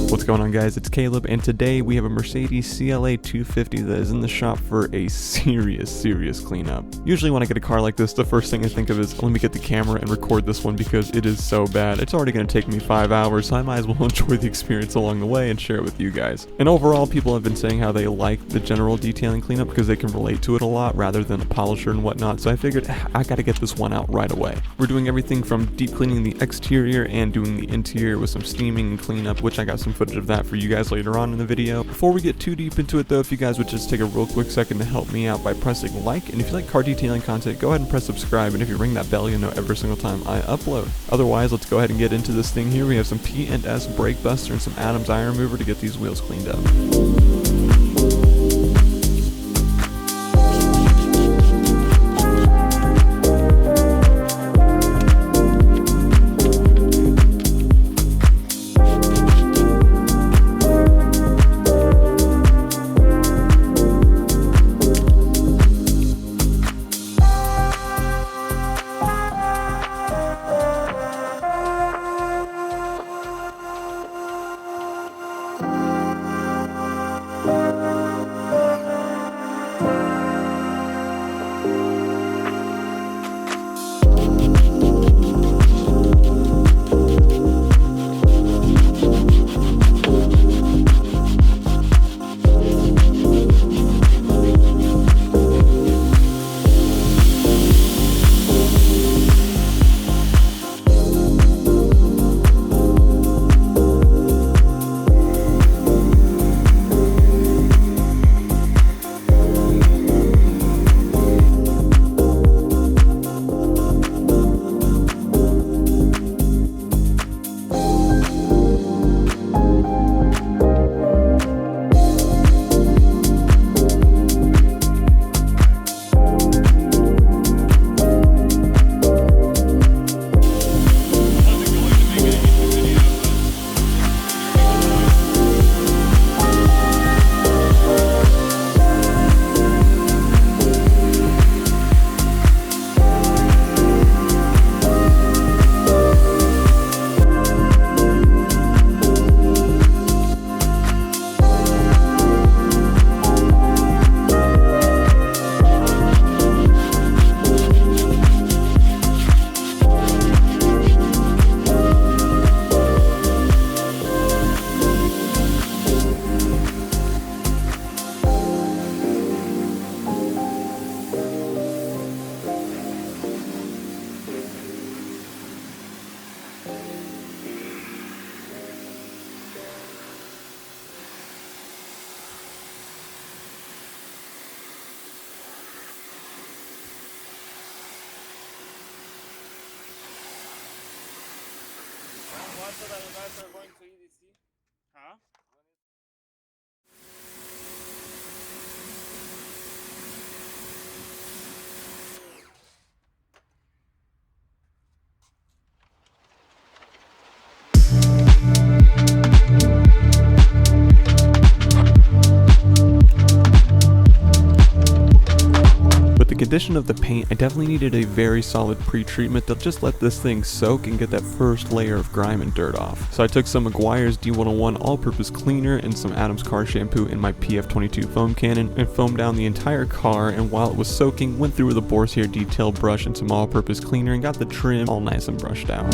What's going on, guys? It's Caleb, and today we have a Mercedes CLA 250 that is in the shop for a serious cleanup. Usually when I get a car like this, the first thing I think of is, let me get the camera and record this one because it is so bad. It's already going to take me 5 hours, so I might as well enjoy the experience along the way and share it with you guys. And overall, people have been saying how they like the general detailing cleanup because they can relate to it a lot rather than a polisher and whatnot, so I figured I gotta get this one out right away. We're doing everything from deep cleaning the exterior and doing the interior with some steaming and cleanup, which I got some footage of that for you guys later on in the video. Before we get too deep into it though, if you guys would just take a real quick second to help me out by pressing like, and if you like car detailing content, go ahead and press subscribe, and if you ring that bell, you'll know every single time I upload. Otherwise, let's go ahead and get into this thing here. We have some P&S brake buster and some Adams iron remover to get these wheels cleaned up. So that you guys are going to EDC? Huh? With the condition of the paint, I definitely needed a very solid pre-treatment to just let this thing soak and get that first layer of grime and dirt off. So I took some Meguiars D101 all-purpose cleaner and some Adams car shampoo in my PF22 foam cannon and foamed down the entire car, and while it was soaking, went through with a boar's hair detail brush and some all-purpose cleaner and got the trim all nice and brushed out.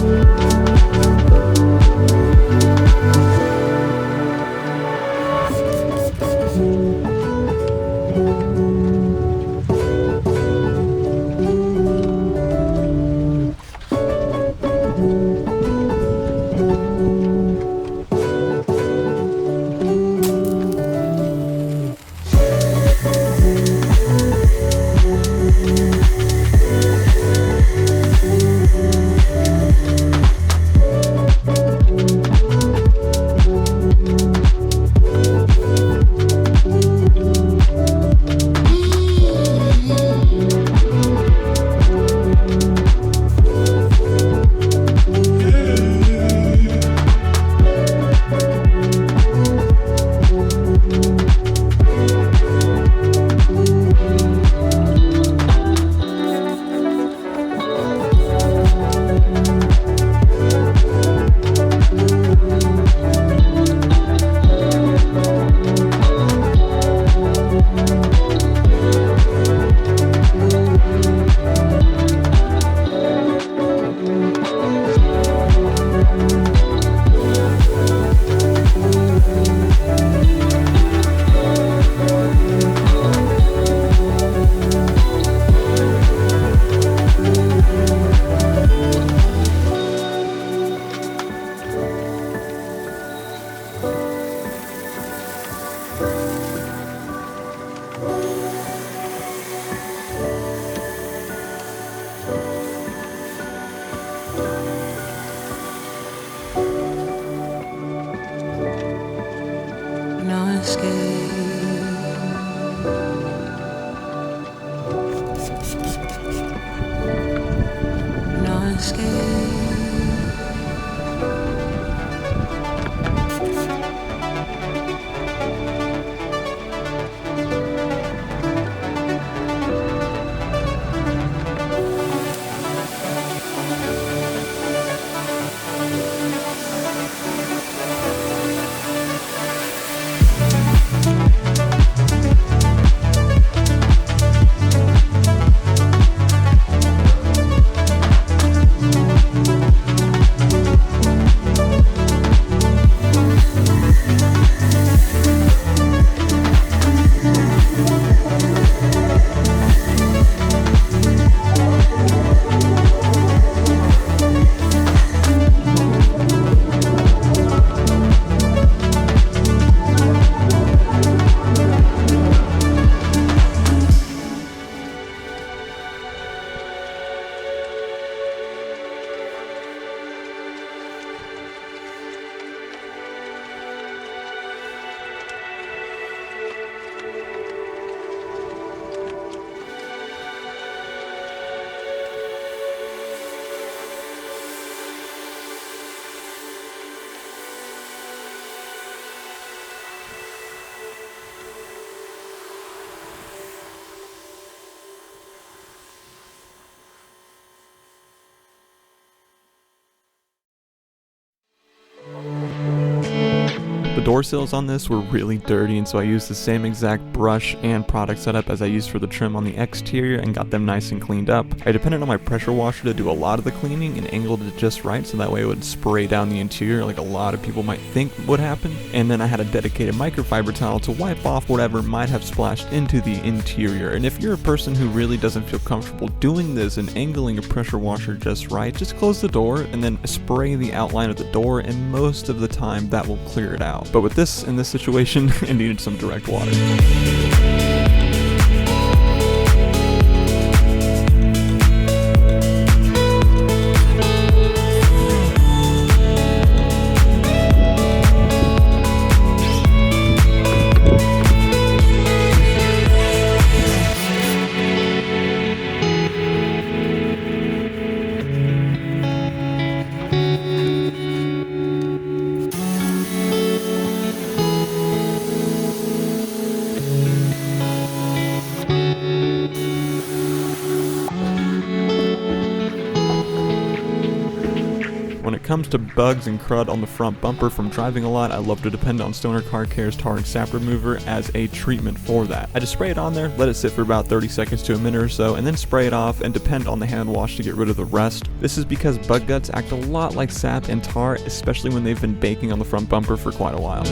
The door sills on this were really dirty, and so I used the same exact brush and product setup as I used for the trim on the exterior and got them nice and cleaned up. I depended on my pressure washer to do a lot of the cleaning and angled it just right so that way it would spray down the interior like a lot of people might think would happen. And then I had a dedicated microfiber towel to wipe off whatever might have splashed into the interior. And if you're a person who really doesn't feel comfortable doing this and angling a pressure washer just right, just close the door and then spray the outline of the door, and most of the time that will clear it out. But with this, in this situation, it needed some direct water. When it comes to bugs and crud on the front bumper from driving a lot, I love to depend on Stoner Car Care's tar and sap remover as a treatment for that. I just spray it on there, let it sit for about 30 seconds to a minute or so, and then spray it off and depend on the hand wash to get rid of the rest. This is because bug guts act a lot like sap and tar, especially when they've been baking on the front bumper for quite a while.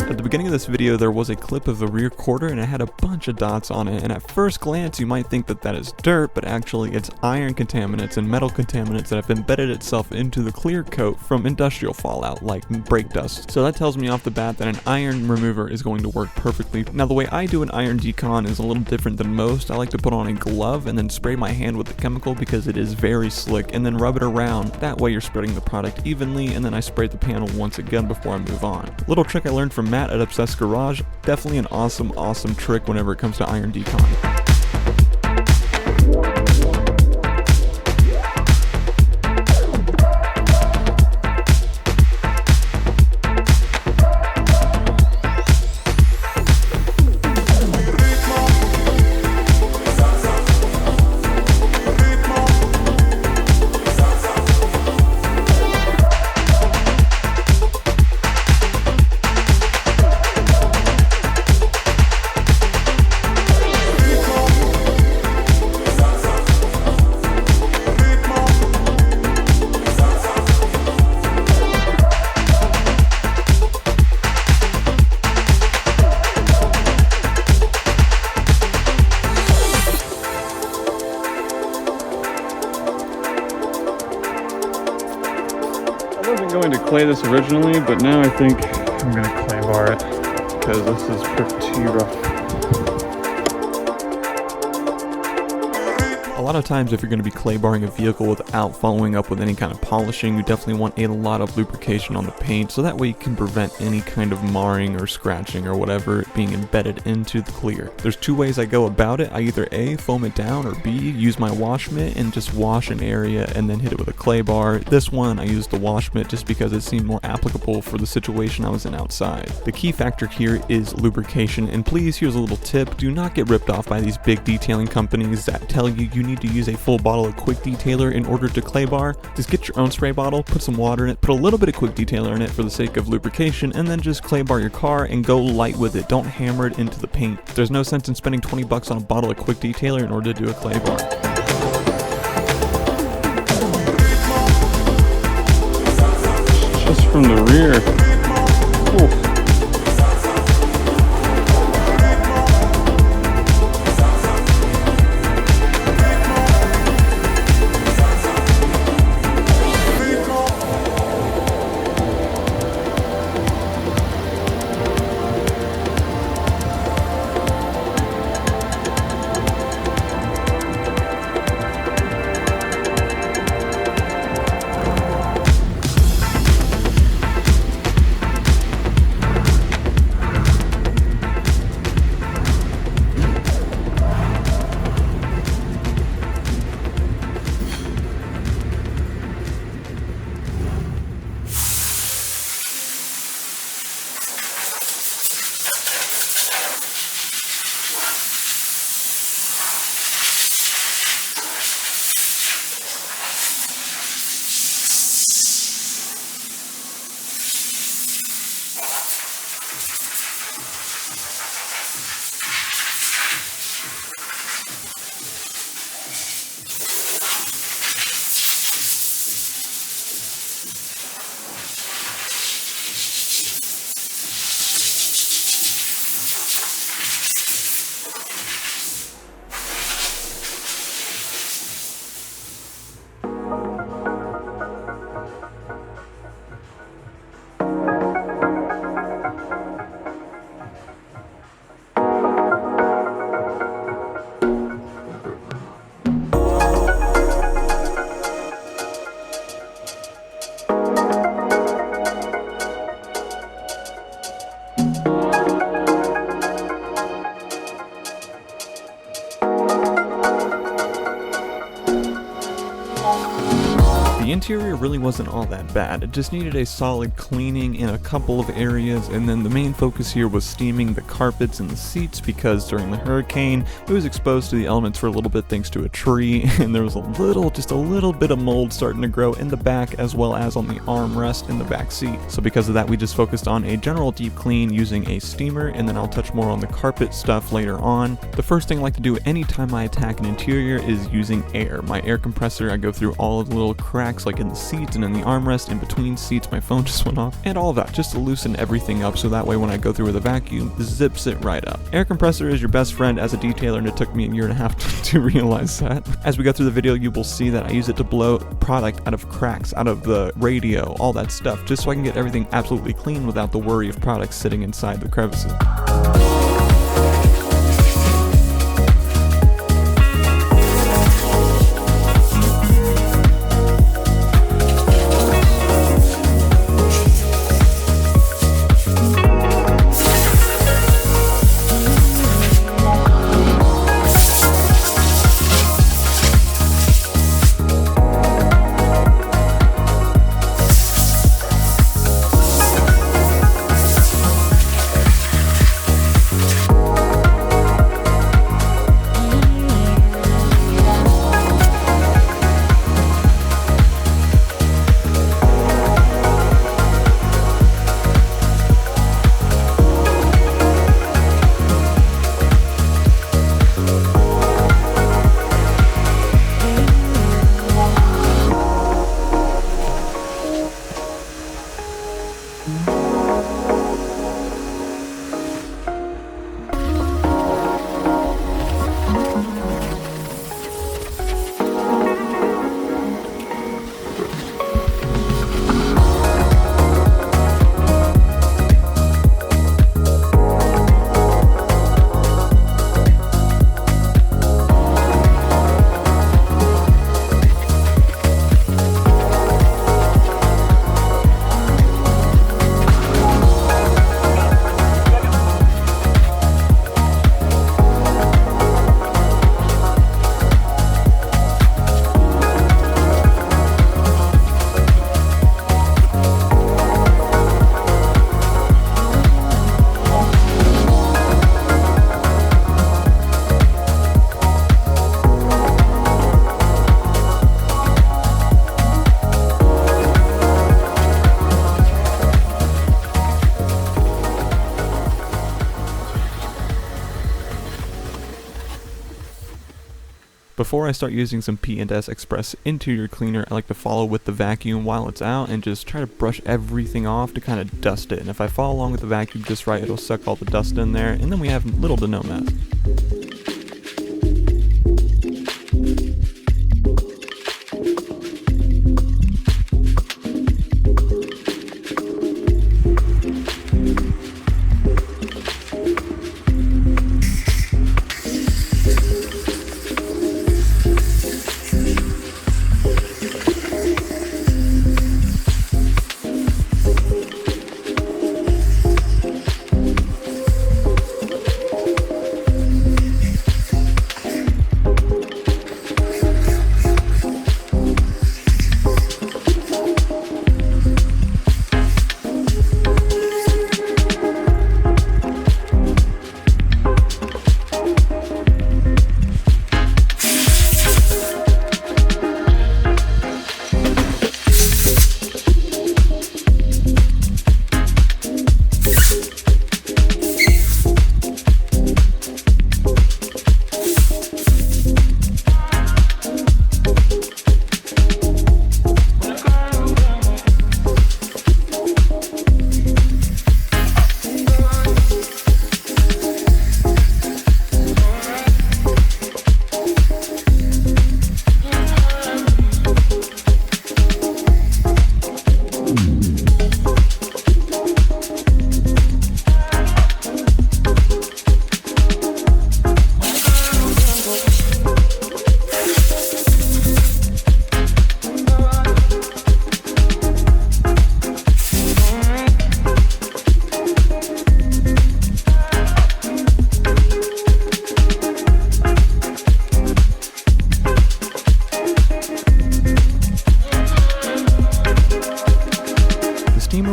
At the beginning of this video, there was a clip of the rear quarter and it had a bunch of dots on it, and at first glance you might think that that is dirt, but actually it's iron contaminants and metal contaminants that have embedded itself into the clear coat from industrial fallout like brake dust. So that tells me off the bat that an iron remover is going to work perfectly. Now the way I do an iron decon is a little different than most. I like to put on a glove and then spray my hand with the chemical because it is very slick, and then rub it around. That way you're spreading the product evenly, and then I spray the panel once again before I move on. A little trick I learned from Matt at Obsessed Garage. Definitely an awesome trick whenever it comes to iron decon. I wasn't going to clay this originally, but now I think I'm going to clay bar it because this is pretty rough. A lot of times if you're going to be clay barring a vehicle without following up with any kind of polishing, you definitely want a lot of lubrication on the paint so that way you can prevent any kind of marring or scratching or whatever being embedded into the clear. There's two ways I go about it. I either A, foam it down, or B, use my wash mitt and just wash an area and then hit it with a clay bar. This one I used the wash mitt just because it seemed more applicable for the situation I was in outside. The key factor here is lubrication, and please, here's a little tip: do not get ripped off by these big detailing companies that tell you need to use a full bottle of quick detailer in order to clay bar. Just get your own spray bottle, put some water in it, put a little bit of quick detailer in it for the sake of lubrication, and then just clay bar your car and go light with it. Don't hammer it into the paint. There's no sense in spending 20 bucks on a bottle of quick detailer in order to do a clay bar. Just from the rear. Ooh. The interior really wasn't all that bad. It just needed a solid cleaning in a couple of areas, and then the main focus here was steaming the carpets and the seats because during the hurricane it was exposed to the elements for a little bit thanks to a tree, and there was just a little bit of mold starting to grow in the back as well as on the armrest in the back seat. So because of that, we just focused on a general deep clean using a steamer, and then I'll touch more on the carpet stuff later on. The first thing I like to do anytime I attack an interior is using air. My air compressor, I go through all of the little cracks like in the seats and in the armrest, in between seats. My phone just went off, and all of that just to loosen everything up so that way when I go through with a vacuum, zips it right up. Air compressor is your best friend as a detailer, and it took me a year and a half to realize that. As we go through the video, you will see that I use it to blow product out of cracks, out of the radio, all that stuff, just so I can get everything absolutely clean without the worry of products sitting inside the crevices. Before I start using some P&S Express interior cleaner, I like to follow with the vacuum while it's out and just try to brush everything off to kind of dust it. And if I follow along with the vacuum just right, it'll suck all the dust in there, and then we have little to no mess.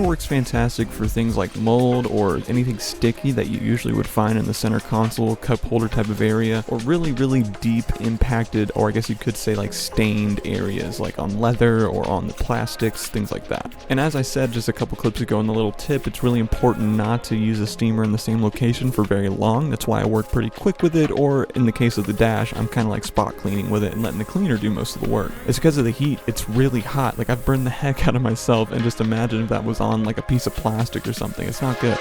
Works fantastic for things like mold or anything sticky that you usually would find in the center console, cup holder type of area, or really deep impacted, or I guess you could say like stained areas like on leather or on the plastics, things like that. And as I said just a couple clips ago in the little tip, it's really important not to use a steamer in the same location for very long. That's why I work pretty quick with it, or in the case of the dash, I'm kind of like spot cleaning with it and letting the cleaner do most of the work. It's because of the heat. It's really hot. Like, I've burned the heck out of myself, and just imagine if that was on like a piece of plastic or something. It's not good.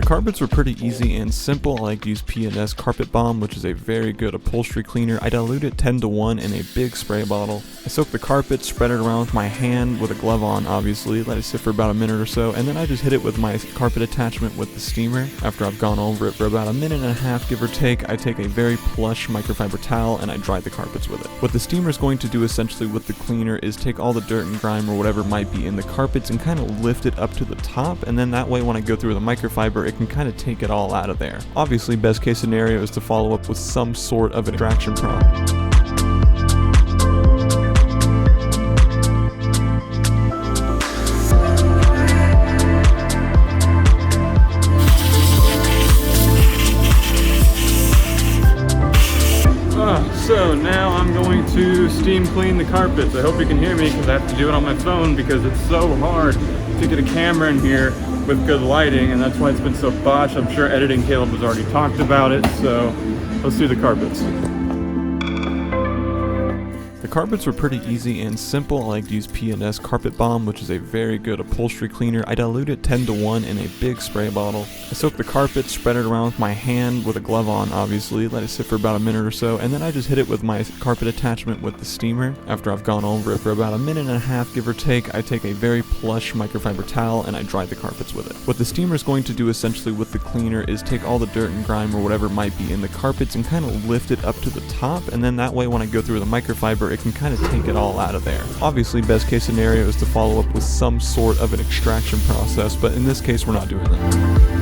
Carpets were pretty easy and simple. I like to use P&S Carpet Bomb, which is a very good upholstery cleaner. I dilute it 10:1 in a big spray bottle. I soak the carpet, spread it around with my hand with a glove on, obviously, let it sit for about a minute or so, and then I just hit it with my carpet attachment with the steamer. After I've gone over it for about a minute and a half, give or take, I take a very plush microfiber towel and I dry the carpets with it. What the steamer is going to do essentially with the cleaner is take all the dirt and grime or whatever might be in the carpets and kind of lift it up to the top, and then that way when I go through the microfiber, it can kind of take it all out of there. Obviously, best case scenario is to follow up with some sort of an extraction prompt. I'm going to steam clean the carpets. I hope you can hear me because I have to do it on my phone because it's so hard to get a camera in here with good lighting, and that's why it's been so botched. I'm sure editing Caleb has already talked about it, so let's do the carpets. The carpets were pretty easy and simple. I like to use P&S Carpet Bomb, which is a very good upholstery cleaner. I dilute it 10-to-1 in a big spray bottle. I soak the carpet, spread it around with my hand with a glove on, obviously, let it sit for about a minute or so, and then I just hit it with my carpet attachment with the steamer. After I've gone over it for about a minute and a half, give or take, I take a very plush microfiber towel and I dry the carpets with it. What the steamer is going to do essentially with the cleaner is take all the dirt and grime or whatever might be in the carpets and kind of lift it up to the top, and then that way when I go through the microfiber, it can kind of take it all out of there. Obviously, best case scenario is to follow up with some sort of an extraction process, but in this case, we're not doing that.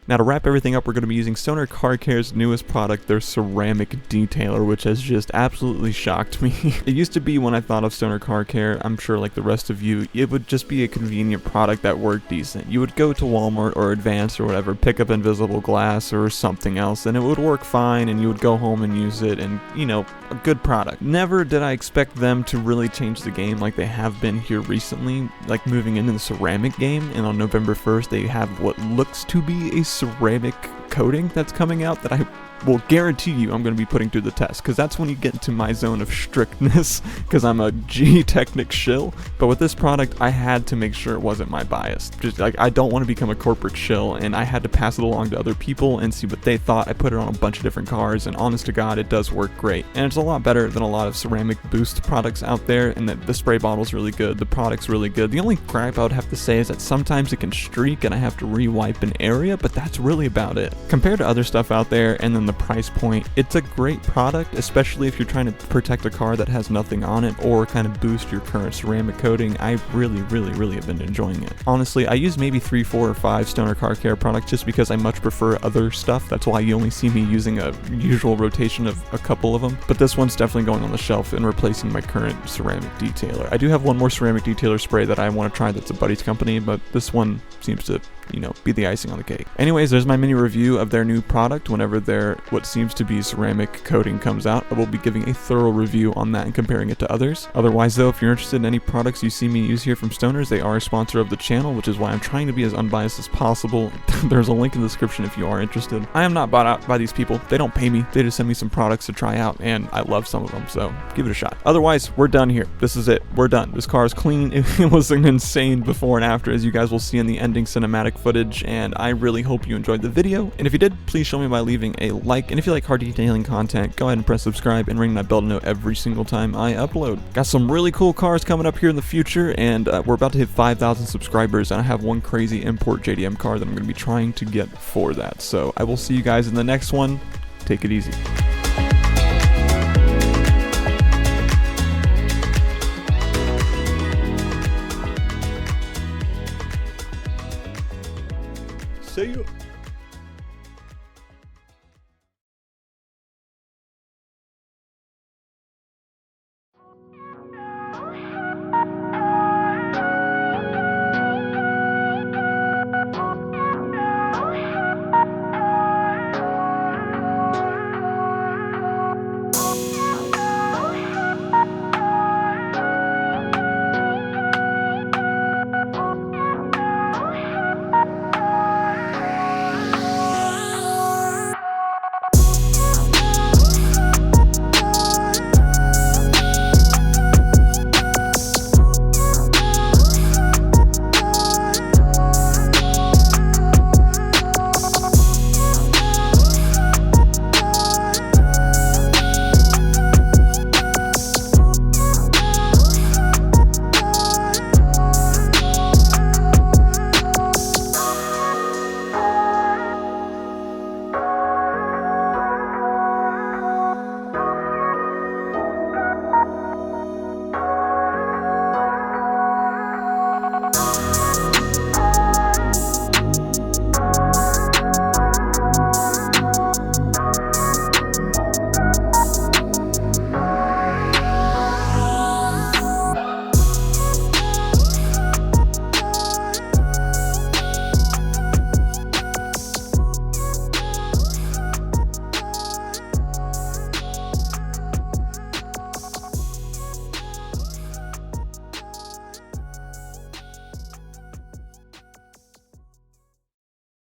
Now to wrap everything up, we're going to be using Stoner Car Care's newest product, their ceramic detailer, which has just absolutely shocked me. It used to be when I thought of Stoner Car Care, I'm sure like the rest of you, it would just be a convenient product that worked decent. You would go to Walmart or Advance or whatever, pick up invisible glass or something else, and it would work fine, and you would go home and use it, and you know, a good product. Never did I expect them to really change the game like they have been here recently, like moving into the ceramic game, and on November 1st they have what looks to be a ceramic coating that's coming out that I will guarantee you I'm going to be putting through the test, because that's when you get into my zone of strictness, because I'm a G-Technic shill. But with this product, I had to make sure it wasn't my bias. Just like, I don't want to become a corporate shill, and I had to pass it along to other people and see what they thought. I put it on a bunch of different cars, and honest to God, it does work great. And it's a lot better than a lot of ceramic boost products out there, and that the spray bottle's really good, the product's really good. The only gripe I would have to say is that sometimes it can streak and I have to re-wipe an area, but that's really about it. Compared to other stuff out there and then the price point, it's a great product, especially if you're trying to protect a car that has nothing on it or kind of boost your current ceramic coating. I really have been enjoying it. Honestly, I use maybe 3, 4, or 5 Stoner Car Care products just because I much prefer other stuff. That's why you only see me using a usual rotation of a couple of them. But this one's definitely going on the shelf and replacing my current ceramic detailer. I do have one more ceramic detailer spray that I want to try that's a Buddy's company, but this one seems to, you know, be the icing on the cake. Anyways, there's my mini review of their new product. Whenever their what seems to be ceramic coating comes out, I will be giving a thorough review on that and comparing it to others. Otherwise though, if you're interested in any products you see me use here from Stoners, they are a sponsor of the channel, which is why I'm trying to be as unbiased as possible. There's a link in the description if you are interested. I am not bought out by these people. They don't pay me. They just send me some products to try out, and I love some of them, so give it a shot. Otherwise, we're done here. This is it. We're done. This car is clean. It was an insane before and after, as you guys will see in the ending cinematic footage, and I really hope you enjoyed the video. And if you did, please show me by leaving a like, and if you like car detailing content, go ahead and press subscribe and ring that bell to know every single time I upload. Got some really cool cars coming up here in the future, and we're about to hit 5,000 subscribers, and I have one crazy import JDM car that I'm going to be trying to get for that. So I will see you guys in the next one. Take it easy. See you.